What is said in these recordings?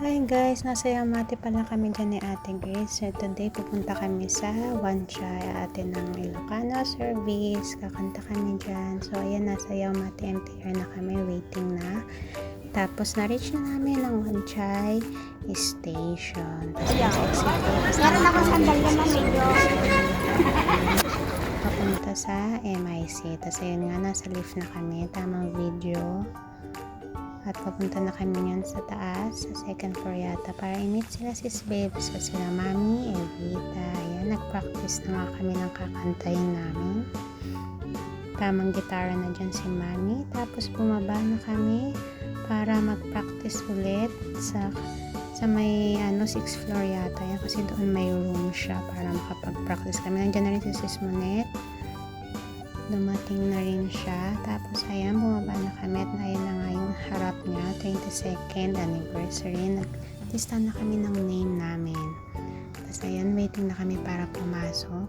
Hi guys, nasa Yamate pala kami dyan ni Ate Grace. So today pupunta kami sa One Chai, ate ng Ilocano service. Kakanta kami dyan. So ayan, nasa Yamate MTR na kami, waiting na. Tapos na-reach na namin ang One Chai station. Tapos Meron akong sandal na medyo. papunta sa MIC. Tapos ayun nga, nasa lift na kami. Tamang video. At papunta na kami yan sa taas, sa second floor yata, para i-meet sila sis babes, so sila mami, Evita. Ayan, nag-practice na nga kami ng kakantayin namin. Tamang gitara na dyan si mami. Tapos bumaba na kami para mag-practice ulit sa may 6th floor yata. Yan, kasi doon may room siya para makapag-practice kami. Nandiyan na rin si sis Monet. Dumating na rin siya. Tapos ayan, bumaba na kami at ayan na nga yung harap niya, 22nd anniversary. Naglista na kami ng name namin. Tapos ayan, waiting na kami para pumasok.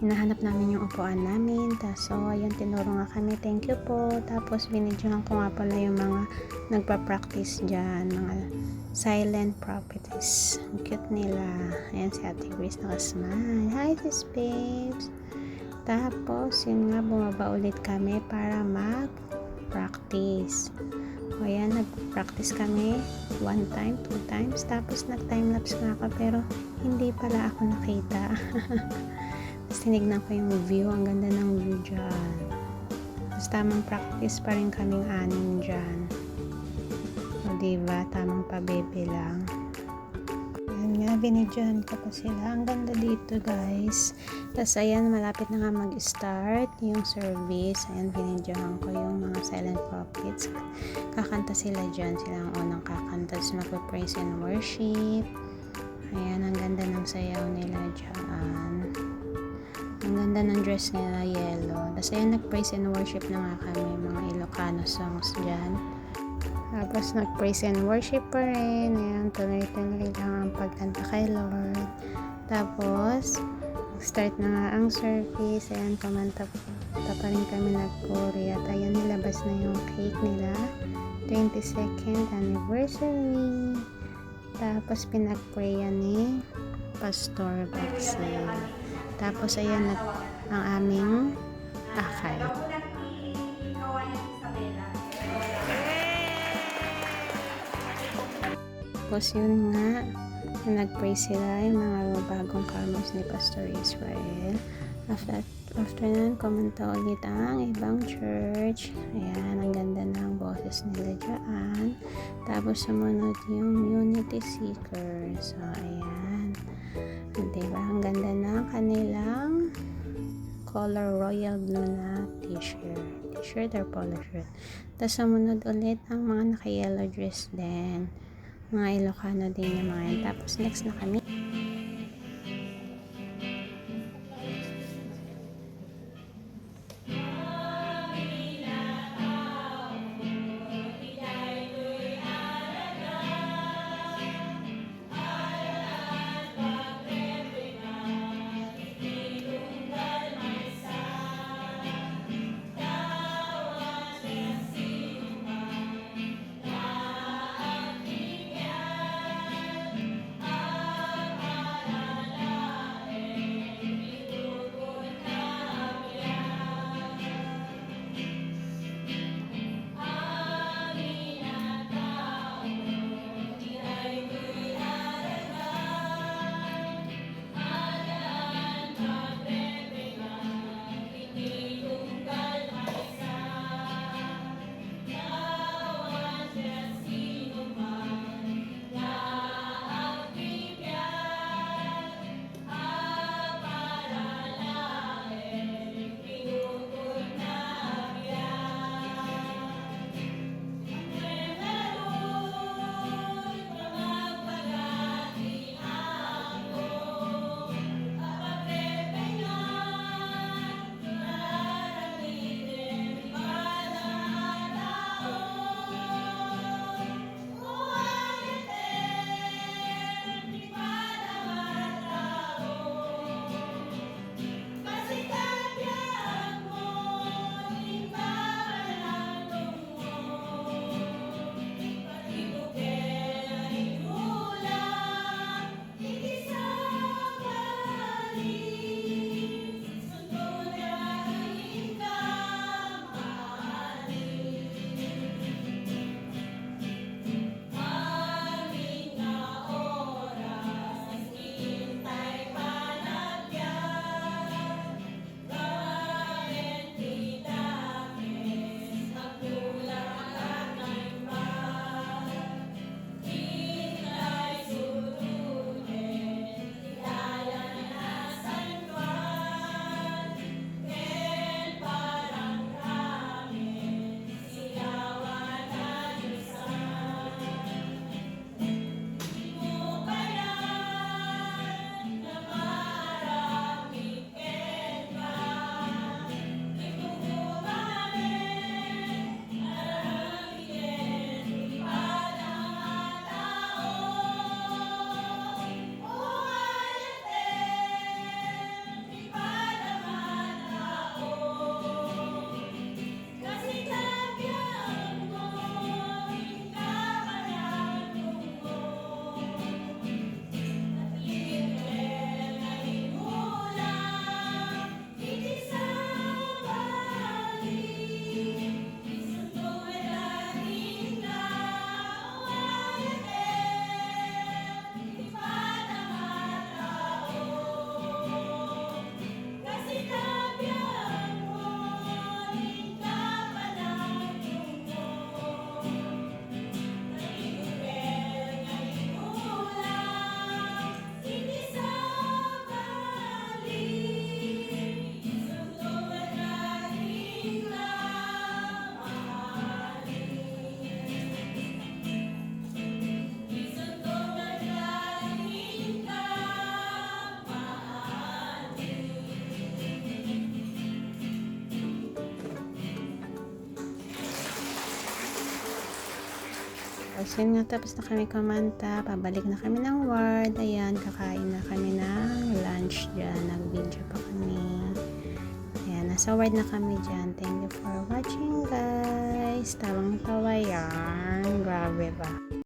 Hinahanap namin yung upuan namin. Tapos so ayan, tinuro nga kami, thank you po. Tapos binidyohan ko nga pala yung mga nagpa-practice dyan, mga silent properties. Ang cute nila. Ayan si Ate Grace nakasmile. Hi sis babes. Tapos, yun nga, bumaba ulit kami para mag-practice. O yan, nag-practice kami 1 time, 2 times. Tapos, nag-timelapse nga ako, pero hindi pala ako nakita. Tapos, tinignan ko yung view. Ang ganda ng view dyan. Tapos, tamang practice pa rin kaming 6 dyan. O, diba? Tamang pabebe lang. Ayan nga, binidyohan ko pa sila. Ang ganda dito guys. Tapos ayan, malapit na nga mag-start yung service. Ayan, binidyohan ko yung mga silent prophets. Kakanta sila dyan. Sila ang unang kakanta. Tapos magpa-praise and worship. Ayan, ang ganda ng sayaw nila dyan. Ang ganda ng dress nila, yellow. Tapos ayan, nag-praise and worship na nga kami. Mga Ilocano songs dyan. Tapos nag-praise and worship pa rin. Ayan, tuloy-tuloy lang ang pagkanta kay Lord. Tapos, start na nga ang service. Ayan, pamanta pa rin kami nag-Korea. At ayan, nilabas na yung cake nila. 22nd anniversary. Tapos, pinag-prayan ni Pastor Betsy. Tapos, ayan, ang aming akay. Tapos yun nga, nag-pray sila yung mga bagong kamos ni Pastor Israel. After nun, kumanta ulit ang ibang church. Ayan, ang ganda ng boses nila dyan. Tapos sumunod yung Unity Seeker. So, ayan. Diba? Ang ganda ng kanilang color royal blue na t-shirt or polo shirt. Tapos sumunod ulit ang mga naka-yellow dress din. Mga Ilocano din yung mga yan. Tapos next na kami. Tapos yun nga, tapos na kami kumanta, pabalik na kami ng ward. Ayan, kakain na kami ng lunch dyan. Nag-video pa kami. Ayan, nasa ward na kami dyan. Thank you for watching, guys. Tawang tawa yan. Grabe ba?